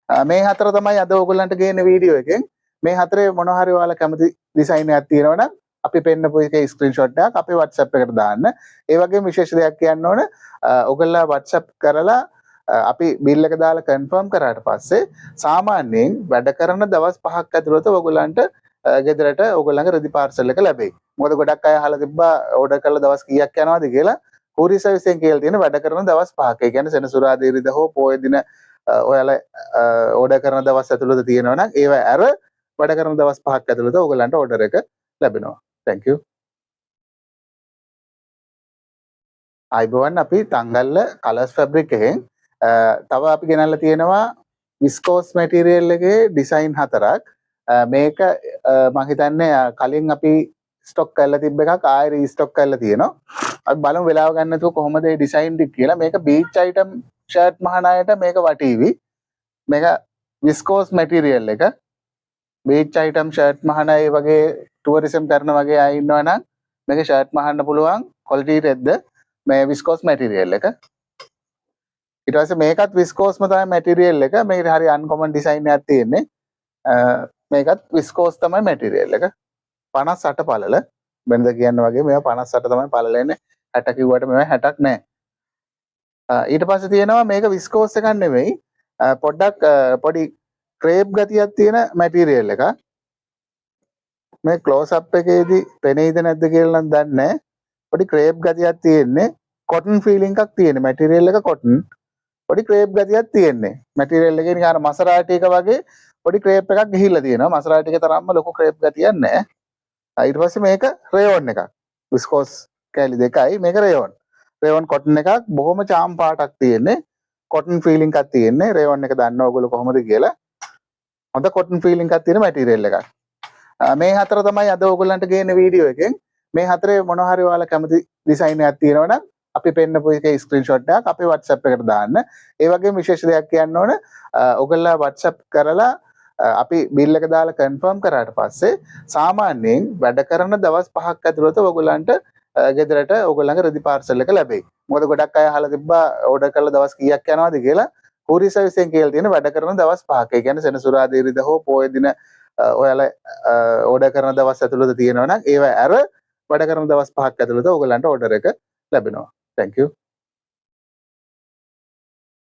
මේ හතර තමයි අද ඔයගොල්ලන්ට ගේන වීඩියෝ එකෙන්. මේ හතරේ මොනවා හරි ඔයාලා කැමති ඩිසයින් එකක් තියෙනවා නම් අපි පෙන්නපු එකේ ස්ක්‍රීන්ෂොට් එකක් අපේ WhatsApp එකට දාන්න. ඒ වගේම විශේෂ දෙයක් කියන්න ඕන ඔයගොල්ලෝ WhatsApp කරලා අපි බිල් එක දාලා කන්ෆර්ම් කරාට පස්සේ සාමාන්‍යයෙන් වැඩ කරන දවස් 5ක් ඇතුළත ඔයගොල්ලන්ට ගෙදරට ඔයගොල්ලන්ගේ රෙදි පාර්සල් එක ලැබෙයි. මොකද ගොඩක් අය අහලා තිබ්බා ඕඩර් කරලා දවස් කීයක් යනවාද කියලා. courier service එකෙන් කියලා තියෙන වැඩ කරන දවස් 5ක්. ඒ කියන්නේ සෙනසුරාදා ඉරිදා හෝ පොය දින ඔයාලා ඕඩර් කරන දවස් ඇතුළත තියෙනවා නම් ඒව ඇර වැඩ කරන දවස් 5ක් ඇතුළත ඔයගොල්ලන්ට ඕඩර් එක ලැබෙනවා. thank you. අයිබෝවන් අපි තංගල්ල කලර්ස් ෆැබ්‍රික් එකෙන් තව අපි ගෙනල්ලා තියෙනවා විස්කෝස් මැටීරියල් එකේ ඩිසයින් හතරක්. මේක මම හිතන්නේ කලින් අපි ස්ටොක් කරලා තිබ්බ එකක් ආයෙ රීස්ටොක් කරලා තියෙනවා. අපි බලමු වෙලාව ගන්න නැතුව කොහොමද මේ ඩිසයින් ටික කියලා. මේක බීච් අයිටම් ෂර්ට් මහනායට මේක වටීවි. මේක විස්කෝස් මැටීරියල් එක. බීච් අයිටම් ෂර්ට් මහනයි වගේ ටුවරිසම් කරන වගේ අය ඉන්නවා නම් මේක ෂර්ට් මහන්න පුළුවන් ක්වොලිටි රෙද්ද මේ විස්කෝස් මැටීරියල් එක. ඊට පස්සේ මේකත් විස්කෝස්ම තමයි මැටීරියල් එක. මේකට හරි අන්කොමන් ඩිසයින් එකක් තියෙන්නේ. මේකත් විස්කෝස් තමයි මැටීරියල් එක. 58 පළල බෙන්ද කියන්න වගේ මේවා 58 තමයි පළල එන්නේ. 60 කිව්වට මේවා 60ක් නෑ. ඊට පස්සේ තියෙනවා මේක විස්කෝස් එකක් නෙමෙයි. පොඩ්ඩක් පොඩි ක්‍රේප් ගතියක් තියෙන මැටීරියල් එකක්. මේ ක්ලෝස් අප් එකේදී පෙනෙයිද නැද්ද කියලා නම් දන්නේ නැහැ. පොඩි ක්‍රේප් ගතියක් තියෙන්නේ. කොටන් ෆීලිං එකක් තියෙන මැටීරියල් එක කොටන්. පොඩි ක්‍රේප් ගතියක් තියෙන්නේ. මැටීරියල් එකේ නිකන් අර මසරාටි එක වගේ පොඩි ක්‍රේප් එකක් ගිහිල්ලා තියෙනවා. මසරාටි එක තරම්ම ලොකු ක්‍රේප් ගතියක් නැහැ. ඊට පස්සේ මේක රේයොන් එකක්. විස්කෝස් කැලි දෙකයි මේක රේයොන්. රේයොන් කොටන් එකක් බොහොම චාම් පාටක් තියෙන්නේ. කොටන් ෆීලිං එකක් තියෙන්නේ. රේයොන් එක දන්න ඕගොල්ලෝ කොහොමද කියලා. හොඳ කොටන් ෆීලිං එකක් තියෙන මැටීරියල් එකක්. මේ හතර තමයි අද ඔයගොල්ලන්ට ගේන වීඩියෝ එකෙන්. මේ හතරේ මොනවා හරි ඔයාලා කැමති ඩිසයින් එකක් තියෙනවා නම් අපි පෙන්නපු එකේ ස්ක්‍රීන්ෂොට් එකක් අපේ WhatsApp එකට දාන්න. ඒ වගේම විශේෂ දෙයක් කියන්න ඕන ඔයගොල්ලෝ WhatsApp කරලා අපි බිල් එක දාලා කන්ෆර්ම් කරාට පස්සේ සාමාන්‍යයෙන් වැඩ කරන දවස් 5ක් ඇතුළත ඔයගොල්ලන්ට ගෙදරට ඔයගොල්ලන්ගේ රෙදි පාර්සල් එක ලැබෙයි. මොකද ගොඩක් අය අහලා තිබ්බා ඕඩර් කරලා දවස් කීයක් යනවාද කියලා. courier service එකෙන් කියලා තියෙන වැඩ කරන දවස් 5ක්. ඒ කියන්නේ සෙනසුරාදා ඉරිදා හෝ පොය දින ඔයාලා ඕඩර් කරන දවස් ඇතුළත තියෙනවා නම් ඒව ඇර වැඩ කරන දවස් 5ක් ඇතුළත ඔයගොල්ලන්ට ඕඩර් එක ලැබෙනවා. thank you.